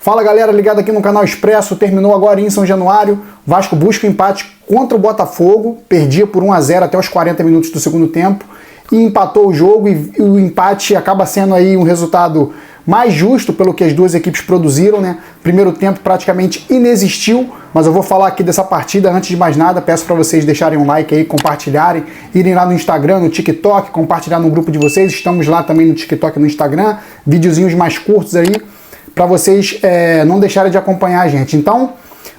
Fala galera, ligado aqui no canal Expresso, terminou agora em São Januário, Vasco busca o empate contra o Botafogo, perdia por 1 a 0 até os 40 minutos do segundo tempo e empatou o jogo e o empate acaba sendo aí um resultado mais justo pelo que as duas equipes produziram, né? Primeiro tempo praticamente inexistiu, mas eu vou falar aqui dessa partida. Antes de mais nada, peço para vocês deixarem um like aí, compartilharem, irem lá no Instagram, no TikTok, compartilhar no grupo de vocês. Estamos lá também no TikTok e no Instagram, videozinhos mais curtos aí, para vocês não deixarem de acompanhar a gente. Então,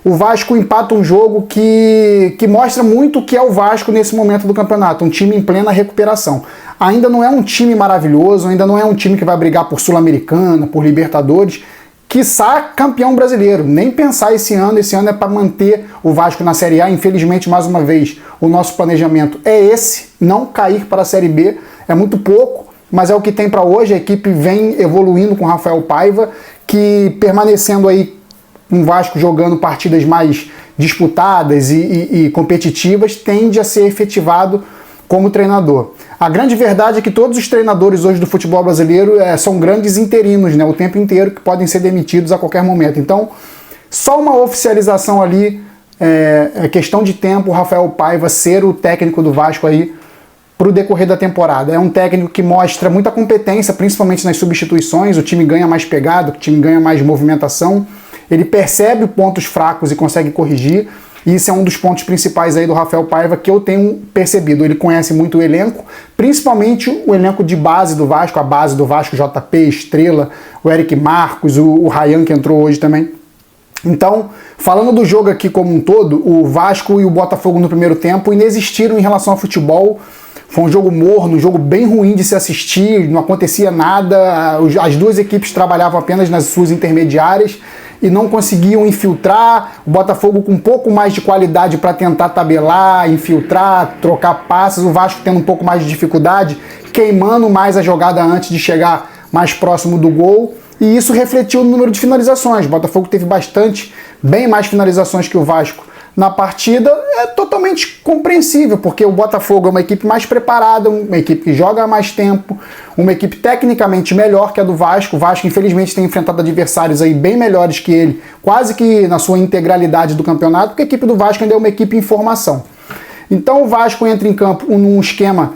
o Vasco empata um jogo que mostra muito o que é o Vasco nesse momento do campeonato, um time em plena recuperação. Ainda não é um time maravilhoso, ainda não é um time que vai brigar por Sul-Americana, por Libertadores, quiçá campeão brasileiro. Nem pensar esse ano é para manter o Vasco na Série A. Infelizmente, mais uma vez, o nosso planejamento é esse, não cair para a Série B, é muito pouco, mas é o que tem para hoje. A equipe vem evoluindo com o Rafael Paiva, que permanecendo aí com o Vasco jogando partidas mais disputadas e competitivas, tende a ser efetivado como treinador. A grande verdade é que todos os treinadores hoje do futebol brasileiro são grandes interinos, né, o tempo inteiro, que podem ser demitidos a qualquer momento. Então, só uma oficialização ali, é questão de tempo, o Rafael Paiva ser o técnico do Vasco aí para o decorrer da temporada. É um técnico que mostra muita competência, principalmente nas substituições, o time ganha mais pegada, o time ganha mais movimentação, ele percebe pontos fracos e consegue corrigir. E isso é um dos pontos principais aí do Rafael Paiva que eu tenho percebido. Ele conhece muito o elenco, principalmente o elenco de base do Vasco, a base do Vasco, JP, Estrela, o Eric Marcos, o Ryan que entrou hoje também. Então, falando do jogo aqui como um todo, o Vasco e o Botafogo no primeiro tempo inexistiram em relação ao futebol. Foi um jogo morno, um jogo bem ruim de se assistir, não acontecia nada, as duas equipes trabalhavam apenas nas suas intermediárias e não conseguiam infiltrar. O Botafogo com um pouco mais de qualidade para tentar tabelar, infiltrar, trocar passes, o Vasco tendo um pouco mais de dificuldade, queimando mais a jogada antes de chegar mais próximo do gol, e isso refletiu no número de finalizações. O Botafogo teve bem mais finalizações que o Vasco na partida. É totalmente compreensível, porque o Botafogo é uma equipe mais preparada, uma equipe que joga há mais tempo, uma equipe tecnicamente melhor que a do Vasco. O Vasco, infelizmente, tem enfrentado adversários aí bem melhores que ele, quase que na sua integralidade do campeonato, porque a equipe do Vasco ainda é uma equipe em formação. Então o Vasco entra em campo num esquema,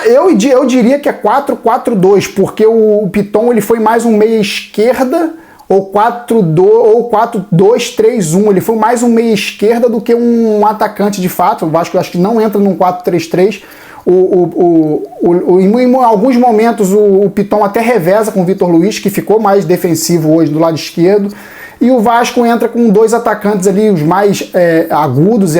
eu diria que é 4-4-2, porque o Piton ele foi mais um meia esquerda, ou 4-2-3-1, ele foi mais um meia esquerda do que um atacante de fato. O Vasco acho que não entra num 4-3-3. Em alguns momentos o Piton até reveza com o Vitor Luiz, que ficou mais defensivo hoje do lado esquerdo, e o Vasco entra com dois atacantes ali, os mais agudos,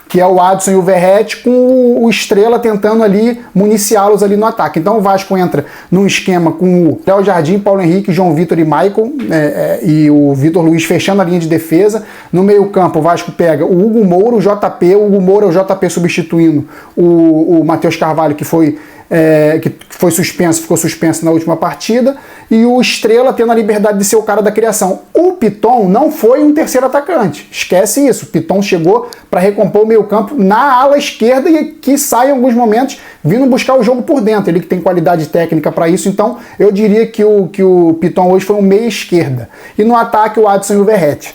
que é o Adson e o Verratti, com o Estrela tentando ali municiá-los ali no ataque. Então o Vasco entra num esquema com o Léo Jardim, Paulo Henrique, João Vitor e Michael, e o Vitor Luiz fechando a linha de defesa. No meio campo o Vasco pega o Hugo Moura, o JP, o Hugo Moura é o JP substituindo o Matheus Carvalho, que foi suspenso, ficou suspenso na última partida, e o Estrela tendo a liberdade de ser o cara da criação. O Piton não foi um terceiro atacante, esquece isso. O Piton chegou para recompor o meio campo na ala esquerda e que sai em alguns momentos vindo buscar o jogo por dentro, ele que tem qualidade técnica para isso. Então eu diria que o Piton hoje foi um meia esquerda, e no ataque o Adson e o Verratti.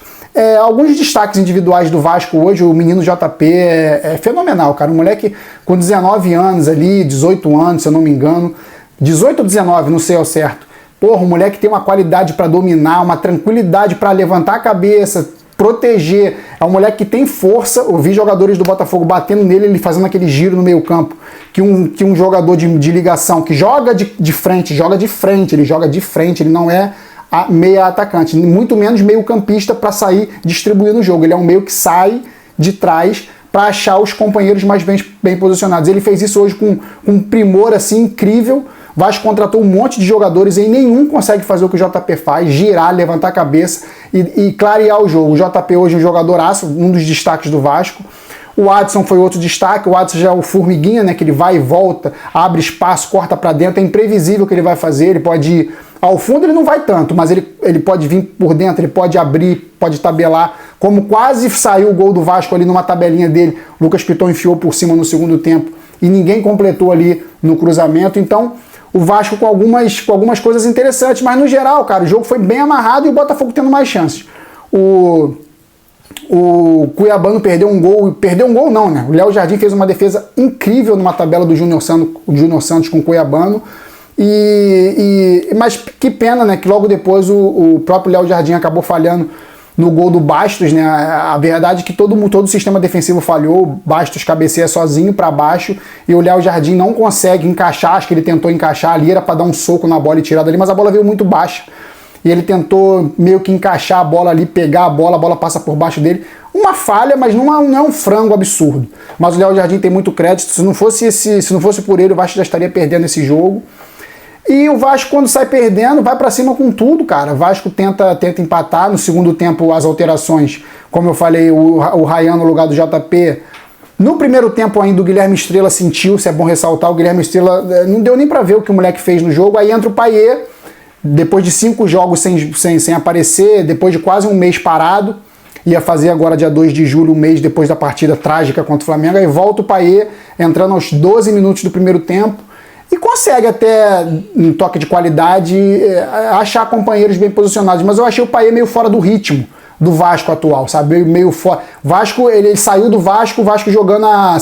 Alguns destaques individuais do Vasco hoje, o menino JP é fenomenal, cara. Um moleque com 19 anos ali, 18 anos, se eu não me engano, 18 ou 19, não sei ao certo. Porra, um moleque tem uma qualidade para dominar, uma tranquilidade para levantar a cabeça, proteger. É um moleque que tem força. Eu vi jogadores do Botafogo batendo nele, ele fazendo aquele giro no meio campo, que um jogador de ligação que joga de frente, ele joga de frente, ele não é meia atacante, muito menos meio campista para sair distribuindo o jogo. Ele é um meio que sai de trás para achar os companheiros mais bem posicionados. Ele fez isso hoje com um primor assim incrível. O Vasco contratou um monte de jogadores e nenhum consegue fazer o que o JP faz, girar, levantar a cabeça e clarear o jogo. O JP hoje é um jogadoraço, um dos destaques do Vasco. O Adson foi outro destaque. O Adson já é o formiguinha, né, que ele vai e volta, abre espaço, corta para dentro. É imprevisível o que ele vai fazer. Ele pode ir ao fundo, ele não vai tanto, mas ele pode vir por dentro, ele pode abrir, pode tabelar. Como quase saiu o gol do Vasco ali numa tabelinha dele, o Lucas Piton enfiou por cima no segundo tempo e ninguém completou ali no cruzamento. Então o Vasco com algumas coisas interessantes, mas no geral, cara, o jogo foi bem amarrado e o Botafogo tendo mais chances. O Cuiabano perdeu um gol não, né? O Léo Jardim fez uma defesa incrível numa tabela do Júnior Santos com o Cuiabano, mas que pena, né, que logo depois o próprio Léo Jardim acabou falhando no gol do Bastos, né? A verdade é que todo o sistema defensivo falhou, o Bastos cabeceia sozinho para baixo e o Léo Jardim não consegue encaixar, acho que ele tentou encaixar ali, era para dar um soco na bola e tirar dali, mas a bola veio muito baixa e ele tentou meio que encaixar a bola ali, pegar a bola passa por baixo dele, uma falha, mas não é um frango absurdo, mas o Léo Jardim tem muito crédito, se não fosse por ele o Vasco já estaria perdendo esse jogo. E o Vasco, quando sai perdendo, vai pra cima com tudo, cara. O Vasco tenta empatar. No segundo tempo, as alterações, como eu falei, o Ryan no lugar do JP. No primeiro tempo ainda, o Guilherme Estrela sentiu, se é bom ressaltar, o Guilherme Estrela não deu nem pra ver o que o moleque fez no jogo. Aí entra o Payet, depois de 5 jogos sem aparecer, depois de quase um mês parado. Ia fazer agora, dia 2 de julho, um mês depois da partida trágica contra o Flamengo. Aí volta o Payet, entrando aos 12 minutos do primeiro tempo. E consegue até, em toque de qualidade, achar companheiros bem posicionados. Mas eu achei o Payet meio fora do ritmo do Vasco atual, sabe? Meio fora. Vasco, ele saiu do Vasco, o Vasco jogando a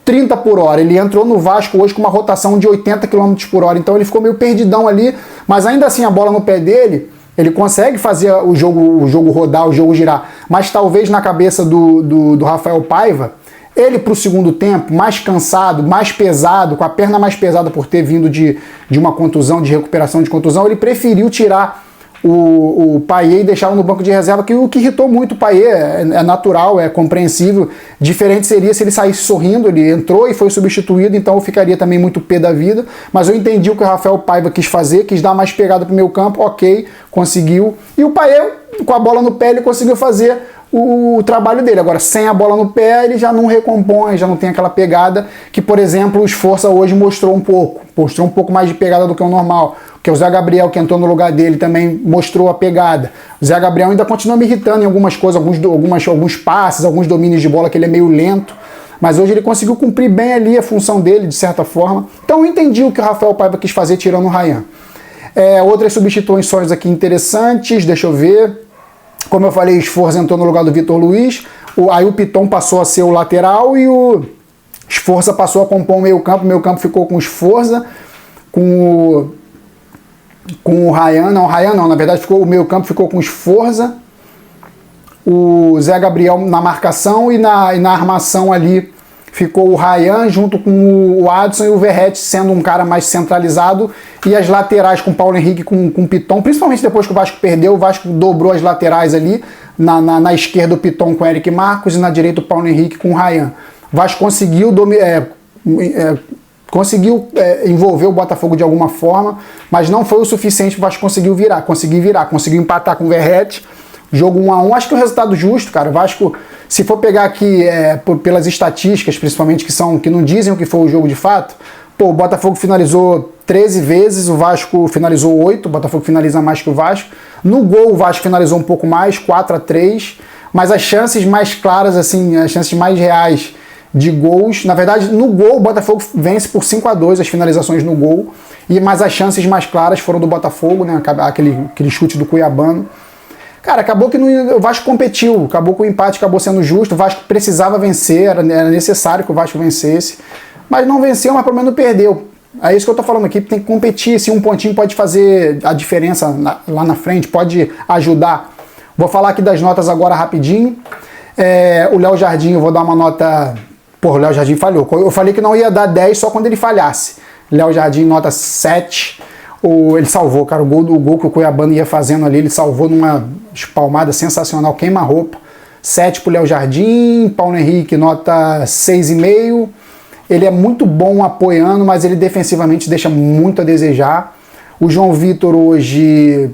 30 por hora. Ele entrou no Vasco hoje com uma rotação de 80 km por hora. Então ele ficou meio perdidão ali. Mas ainda assim, a bola no pé dele, ele consegue fazer o jogo rodar, o jogo girar. Mas talvez na cabeça do Rafael Paiva, ele para o segundo tempo, mais cansado, mais pesado, com a perna mais pesada por ter vindo de uma contusão, de recuperação de contusão, ele preferiu tirar o Payet e deixá-lo no banco de reserva, o que irritou muito o Payet, é natural, é compreensível. Diferente seria se ele saísse sorrindo, ele entrou e foi substituído, então eu ficaria também muito pé da vida, mas eu entendi o que o Rafael Paiva quis fazer, quis dar mais pegada para o meio campo, ok, conseguiu. E o Payet, com a bola no pé, ele conseguiu fazer o trabalho dele. Agora, sem a bola no pé, ele já não recompõe, já não tem aquela pegada que, por exemplo, o Sforza hoje mostrou um pouco mais de pegada do que o normal, porque o Zé Gabriel, que entrou no lugar dele, também mostrou a pegada. O Zé Gabriel ainda continua me irritando em algumas coisas, alguns passes, alguns domínios de bola que ele é meio lento, mas hoje ele conseguiu cumprir bem ali a função dele, de certa forma. Então eu entendi o que o Rafael Paiva quis fazer tirando o Ryan. Outras substituições aqui interessantes, deixa eu ver. Como eu falei, o Sforza entrou no lugar do Vitor Luiz, aí o Piton passou a ser o lateral e o Sforza passou a compor o meio-campo ficou com o Sforza, com o Ryan, não, na verdade o meio-campo ficou com o Sforza, o Zé Gabriel na marcação e na armação ali ficou o Ryan junto com o Adson e o Verratti sendo um cara mais centralizado, e as laterais com o Paulo Henrique com o Piton, principalmente depois que o Vasco perdeu, o Vasco dobrou as laterais ali, na esquerda o Piton com o Eric Marcos e na direita o Paulo Henrique com o Ryan. O Vasco conseguiu envolver o Botafogo de alguma forma, mas não foi o suficiente para o Vasco conseguiu empatar com o Verratti. Jogo 1-1, acho que é um resultado justo, cara. O Vasco, se for pegar aqui pelas estatísticas, principalmente, que não dizem o que foi o jogo de fato, o Botafogo finalizou 13 vezes, o Vasco finalizou 8, o Botafogo finaliza mais que o Vasco. No gol, o Vasco finalizou um pouco mais, 4-3, mas as chances mais claras, assim, as chances mais reais de gols, na verdade, no gol, o Botafogo vence por 5-2 as finalizações no gol, mas as chances mais claras foram do Botafogo, né, aquele chute do Cuiabano. Cara, acabou que o Vasco competiu, acabou com o empate, acabou sendo justo, o Vasco precisava vencer, era necessário que o Vasco vencesse, mas não venceu, mas pelo menos não perdeu. É isso que eu tô falando aqui, tem que competir, se um pontinho pode fazer a diferença lá na frente, pode ajudar. Vou falar aqui das notas agora rapidinho. O Léo Jardim, eu vou dar uma nota... o Léo Jardim falhou. Eu falei que não ia dar 10 só quando ele falhasse. Léo Jardim, nota 7. Ele salvou, cara, o gol que o Cuiabano ia fazendo ali, ele salvou numa espalmada sensacional, queima-roupa. 7 pro Léo Jardim, Paulo Henrique, nota 6,5. Ele é muito bom apoiando, mas ele defensivamente deixa muito a desejar. O João Vitor hoje,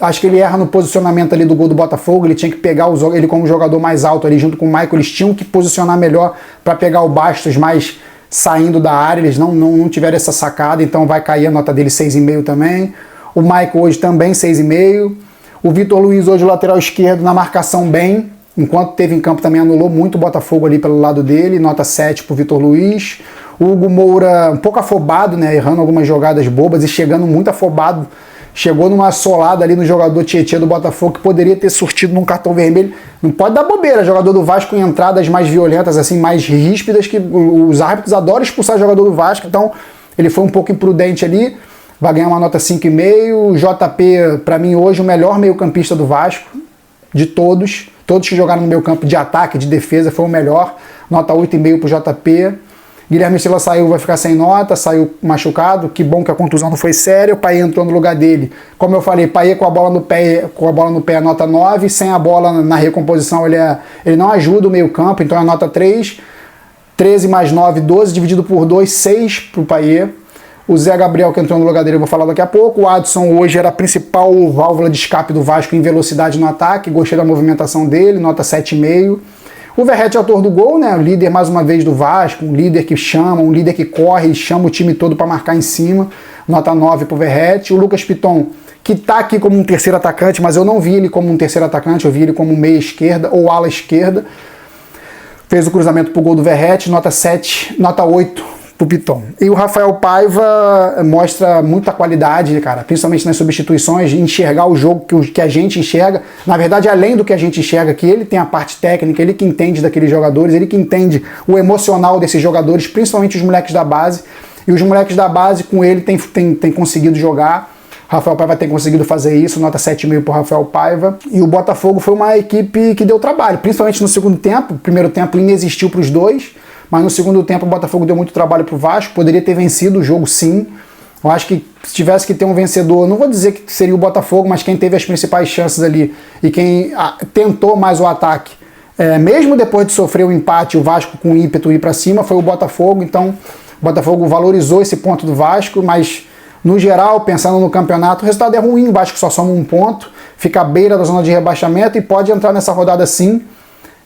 acho que ele erra no posicionamento ali do gol do Botafogo, ele tinha que pegar ele como jogador mais alto ali, junto com o Michael, eles tinham que posicionar melhor para pegar o Bastos mais saindo da área, eles não tiveram essa sacada, então vai cair a nota dele 6,5 também. O Michael hoje também 6,5. O Vitor Luiz hoje, o lateral esquerdo, na marcação bem, enquanto teve em campo também anulou muito o Botafogo ali pelo lado dele, nota 7 pro Vitor Luiz. O Hugo Moura um pouco afobado, né? Errando algumas jogadas bobas e chegando muito afobado. Chegou numa solada ali no jogador Tietê do Botafogo, que poderia ter surtido num cartão vermelho. Não pode dar bobeira, jogador do Vasco em entradas mais violentas, assim, mais ríspidas, que os árbitros adoram expulsar jogador do Vasco, então ele foi um pouco imprudente ali, vai ganhar uma nota 5,5. O JP, para mim, hoje, o melhor meio-campista do Vasco, de todos. Todos que jogaram no meio campo de ataque, de defesa, foi o melhor. Nota 8,5 pro JP. Guilherme Silva saiu, vai ficar sem nota, saiu machucado, que bom que a contusão não foi séria, o Payet entrou no lugar dele. Como eu falei, Payet com a bola no pé, nota 9, sem a bola na recomposição ele não ajuda o meio campo, então é nota 3, 13 mais 9, 12, dividido por 2, 6 pro Payet. O Zé Gabriel, que entrou no lugar dele, eu vou falar daqui a pouco. O Adson hoje era a principal válvula de escape do Vasco em velocidade no ataque, gostei da movimentação dele, nota 7,5. O Verratti é autor do gol, né? O líder mais uma vez do Vasco, um líder que chama, um líder que corre e chama o time todo para marcar em cima. Nota 9 pro Verratti. O Lucas Piton, que tá aqui como um terceiro atacante, mas eu não vi ele como um terceiro atacante, eu vi ele como meia esquerda ou ala esquerda. Fez o cruzamento pro gol do Verratti, nota 7, nota 8 pro Piton. E o Rafael Paiva mostra muita qualidade, cara, principalmente nas substituições, de enxergar o jogo que a gente enxerga. Na verdade, além do que a gente enxerga, que ele tem a parte técnica, ele que entende daqueles jogadores, ele que entende o emocional desses jogadores, principalmente os moleques da base. E os moleques da base, com ele, tem conseguido jogar. Rafael Paiva tem conseguido fazer isso, nota 7,5 pro Rafael Paiva. E o Botafogo foi uma equipe que deu trabalho, principalmente no segundo tempo. O primeiro tempo inexistiu para os dois, mas no segundo tempo o Botafogo deu muito trabalho pro Vasco, poderia ter vencido o jogo sim. Eu acho que se tivesse que ter um vencedor, não vou dizer que seria o Botafogo, mas quem teve as principais chances ali e quem tentou mais o ataque, mesmo depois de sofrer o empate, o Vasco com ímpeto ir para cima, foi o Botafogo. Então o Botafogo valorizou esse ponto do Vasco, mas no geral, pensando no campeonato, o resultado é ruim, o Vasco só soma um ponto, fica à beira da zona de rebaixamento e pode entrar nessa rodada sim,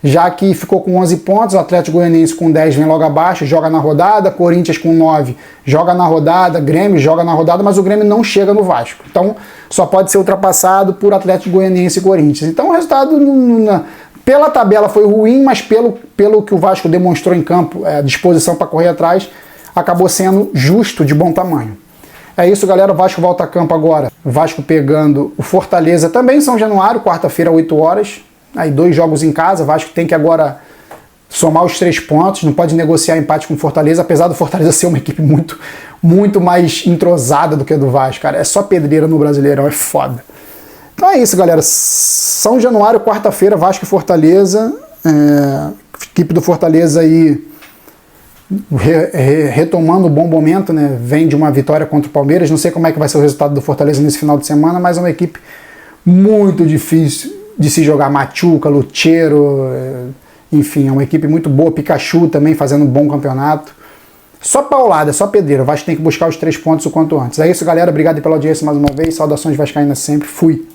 já que ficou com 11 pontos, o Atlético Goianiense com 10 vem logo abaixo, joga na rodada, Corinthians com 9 joga na rodada, Grêmio joga na rodada, mas o Grêmio não chega no Vasco. Então só pode ser ultrapassado por Atlético Goianiense e Corinthians. Então o resultado pela tabela foi ruim, mas pelo que o Vasco demonstrou em campo, a disposição para correr atrás, acabou sendo justo, de bom tamanho. É isso, galera. O Vasco volta a campo agora. O Vasco pegando o Fortaleza também em São Januário, quarta-feira, 8 horas. Aí 2 jogos em casa, o Vasco tem que agora somar os 3 pontos, não pode negociar empate com o Fortaleza, apesar do Fortaleza ser uma equipe muito mais entrosada do que a do Vasco, cara. É só pedreira no Brasileirão, é foda. Então é isso, galera. São Januário, quarta-feira, Vasco e Fortaleza. Equipe do Fortaleza aí retomando o bom momento, né? Vem de uma vitória contra o Palmeiras. Não sei como é que vai ser o resultado do Fortaleza nesse final de semana, mas é uma equipe muito difícil de se jogar. Machuca, Lucheiro, enfim, é uma equipe muito boa. Pikachu também fazendo um bom campeonato. Só paulada, só pedreira. O Vasco tem que buscar os 3 pontos o quanto antes. É isso, galera. Obrigado pela audiência mais uma vez. Saudações vascaínas sempre. Fui.